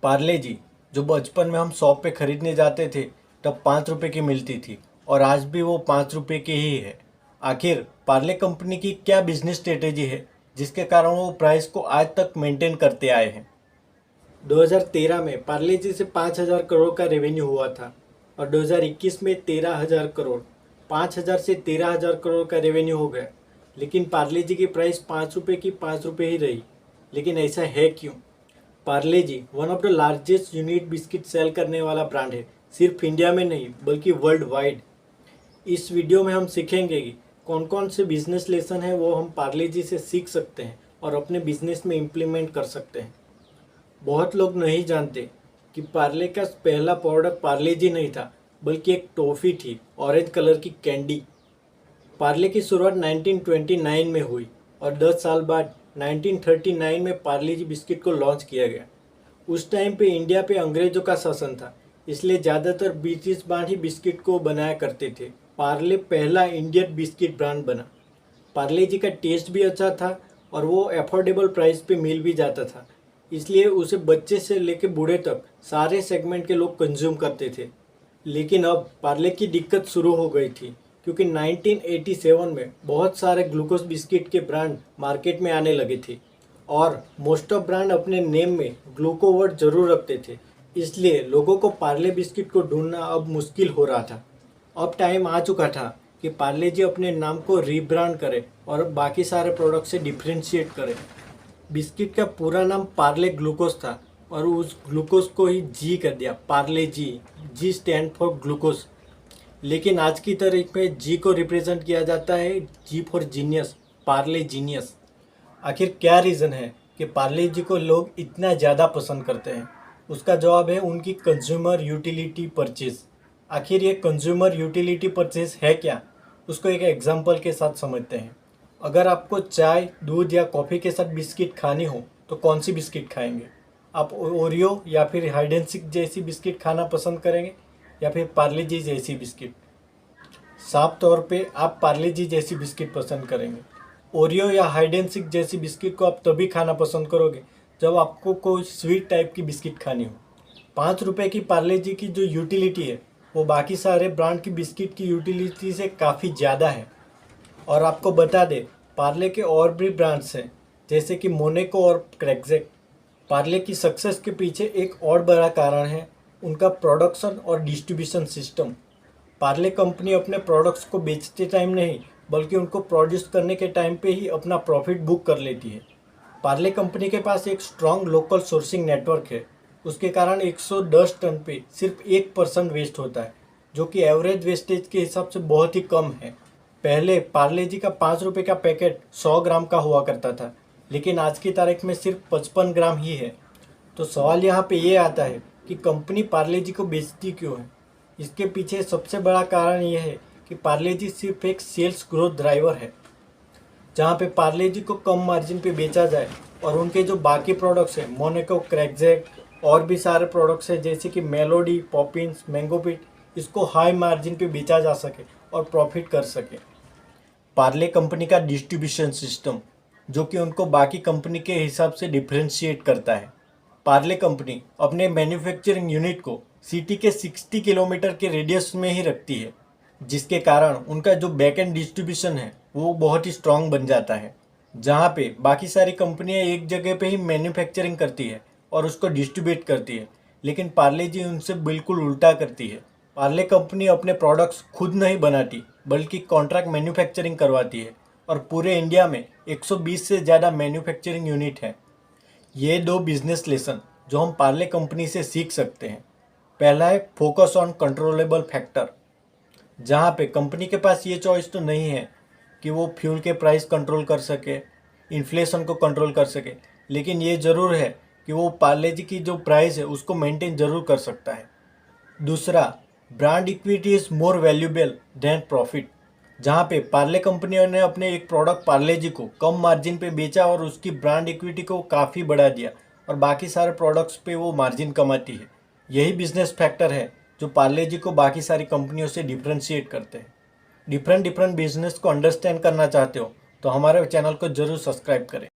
पार्ले जी जो बचपन में हम शॉप पे खरीदने जाते थे तब 5 रुपए की मिलती थी और आज भी वो 5 रुपए की ही है। आखिर पार्ले कंपनी की क्या बिजनेस स्ट्रेटेजी है जिसके कारण वो प्राइस को आज तक मेंटेन करते आए हैं। 2013 में पार्ले जी से 5,000 करोड़ का रेवेन्यू हुआ था और 2021 में 13,000 करोड़। 5,000 से 13,000 करोड़ का रेवेन्यू हो गया, लेकिन पार्ले जी की प्राइस 5 रुपए की 5 रुपए ही रही। लेकिन ऐसा है क्यों? Parle G one of the largest unit biscuit sale करने वाला ब्रांड है, सिर्फ इंडिया में नहीं बल्कि वर्ल्ड वाइड। इस वीडियो में हम सीखेंगे कि कौन कौन से बिजनेस लेसन है वो हम पार्ले जी से सीख सकते हैं और अपने बिजनेस में इम्प्लीमेंट कर सकते हैं। बहुत लोग नहीं जानते कि पार्ले का पहला प्रोडक्ट पार्ले जी नहीं था बल्कि एक टॉफ़ी थी, ऑरेंज कलर की कैंडी। पार्ले की शुरुआत 1929 में हुई और 10 साल बाद 1939 में पार्ले जी बिस्किट को लॉन्च किया गया। उस टाइम पे इंडिया पे अंग्रेजों का शासन था, इसलिए ज़्यादातर ब्रिटिश ब्रांड ही बिस्किट को बनाया करते थे। पार्ले पहला इंडियन बिस्किट ब्रांड बना। पार्ले जी का टेस्ट भी अच्छा था और वो अफोर्डेबल प्राइस पे मिल भी जाता था, इसलिए उसे बच्चे से लेकर बूढ़े तक सारे सेगमेंट के लोग कंज्यूम करते थे। लेकिन अब पार्ले की दिक्कत शुरू हो गई थी क्योंकि 1987 में बहुत सारे ग्लूकोज बिस्किट के ब्रांड मार्केट में आने लगे थे और मोस्ट ऑफ ब्रांड अपने नेम में ग्लूको वर्ड जरूर रखते थे, इसलिए लोगों को पार्ले बिस्किट को ढूंढना अब मुश्किल हो रहा था। अब टाइम आ चुका था कि पार्ले जी अपने नाम को रीब्रांड करे और बाकी सारे प्रोडक्ट से डिफ्रेंशिएट करे। बिस्किट का पूरा नाम पार्ले ग्लूकोज था और उस ग्लूकोज को ही जी कर दिया, पार्ले जी। G stand for glucose. लेकिन आज की तारीख में जी को रिप्रेजेंट किया जाता है जी फॉर जीनियस, पार्ले जीनियस। आखिर क्या रीज़न है कि पार्ले जी को लोग इतना ज़्यादा पसंद करते हैं? उसका जवाब है उनकी कंज्यूमर यूटिलिटी परचेज। आखिर ये कंज्यूमर यूटिलिटी परचेज है क्या, उसको एक एग्जांपल के साथ समझते हैं। अगर आपको चाय, दूध या कॉफ़ी के साथ बिस्किट खानी हो तो कौन सी बिस्किट खाएंगे? आप ओरियो या फिर हाइड एंड सीक जैसी बिस्किट खाना पसंद करेंगे या फिर पार्ले जी जैसी बिस्किट? साफ तौर पे आप पार्ले जी जैसी बिस्किट पसंद करेंगे। ओरियो या हाइड एंड सीक जैसी बिस्किट को आप तभी खाना पसंद करोगे जब आपको कोई स्वीट टाइप की बिस्किट खानी हो। 5 रुपए की पार्ले जी की जो यूटिलिटी है वो बाकी सारे ब्रांड की बिस्किट की यूटिलिटी से काफ़ी ज़्यादा है। और आपको बता दें, पार्ले के और भी ब्रांड्स हैं जैसे कि मोनेको और क्रैकजैक। पार्ले की सक्सेस के पीछे एक और बड़ा कारण है उनका प्रोडक्शन और डिस्ट्रीब्यूशन सिस्टम। पार्ले कंपनी अपने प्रोडक्ट्स को बेचते टाइम नहीं बल्कि उनको प्रोड्यूस करने के टाइम पे ही अपना प्रॉफिट बुक कर लेती है। पार्ले कंपनी के पास एक स्ट्रॉन्ग लोकल सोर्सिंग नेटवर्क है, उसके कारण 110 टन पे सिर्फ 1% वेस्ट होता है, जो कि एवरेज वेस्टेज के हिसाब से बहुत ही कम है। पहले पार्ले जी का 5 रुपए का पैकेट 100 ग्राम का हुआ करता था, लेकिन आज की तारीख में सिर्फ 55 ग्राम ही है। तो सवाल यहाँ पे ये आता है कि कंपनी पार्ले जी को बेचती क्यों है? इसके पीछे सबसे बड़ा कारण यह है कि पार्ले जी सिर्फ एक सेल्स ग्रोथ ड्राइवर है। जहाँ पे पार्ले जी को कम मार्जिन पे बेचा जाए और उनके जो बाकी प्रोडक्ट्स हैं, मोनेको, क्रैकजैक और भी सारे प्रोडक्ट्स हैं जैसे कि मेलोडी, पॉपिंस, मैंगोपिट, इसको हाई मार्जिन पे बेचा जा सके और प्रॉफिट कर सके। पार्ले कंपनी का डिस्ट्रीब्यूशन सिस्टम जो कि उनको बाकी कंपनी के हिसाब से डिफ्रेंशिएट करता है। पार्ले कंपनी अपने मैन्युफैक्चरिंग यूनिट को सिटी के 60 किलोमीटर के रेडियस में ही रखती है, जिसके कारण उनका जो बैक एंड डिस्ट्रीब्यूशन है वो बहुत ही स्ट्रांग बन जाता है। जहाँ पे बाकी सारी कंपनियाँ एक जगह पे ही मैन्युफैक्चरिंग करती है और उसको डिस्ट्रीब्यूट करती है, लेकिन पार्ले जी उनसे बिल्कुल उल्टा करती है। पार्ले कंपनी अपने प्रोडक्ट्स खुद नहीं बनाती बल्कि कॉन्ट्रैक्ट मैन्युफैक्चरिंग करवाती है और पूरे इंडिया में 120 से ज़्यादा मैन्युफैक्चरिंग यूनिट है। ये दो बिजनेस लेसन जो हम पार्ले कंपनी से सीख सकते हैं। पहला है फोकस ऑन कंट्रोलेबल फैक्टर, जहाँ पे कंपनी के पास ये चॉइस तो नहीं है कि वो फ्यूल के प्राइस कंट्रोल कर सके, इन्फ्लेशन को कंट्रोल कर सके, लेकिन ये ज़रूर है कि वो पार्ले जी की जो प्राइस है उसको मेंटेन ज़रूर कर सकता है। दूसरा, brand equity is more valuable then profit, जहाँ पे पार्ले कंपनियों ने अपने एक प्रोडक्ट पार्ले जी को कम मार्जिन पे बेचा और उसकी ब्रांड इक्विटी को काफ़ी बढ़ा दिया और बाकी सारे प्रोडक्ट्स पे वो मार्जिन कमाती है। यही बिजनेस फैक्टर है जो पार्ले जी को बाकी सारी कंपनियों से डिफ्रेंशिएट करते हैं। डिफरेंट बिजनेस को अंडरस्टैंड करना चाहते हो तो हमारे चैनल को ज़रूर सब्सक्राइब करें।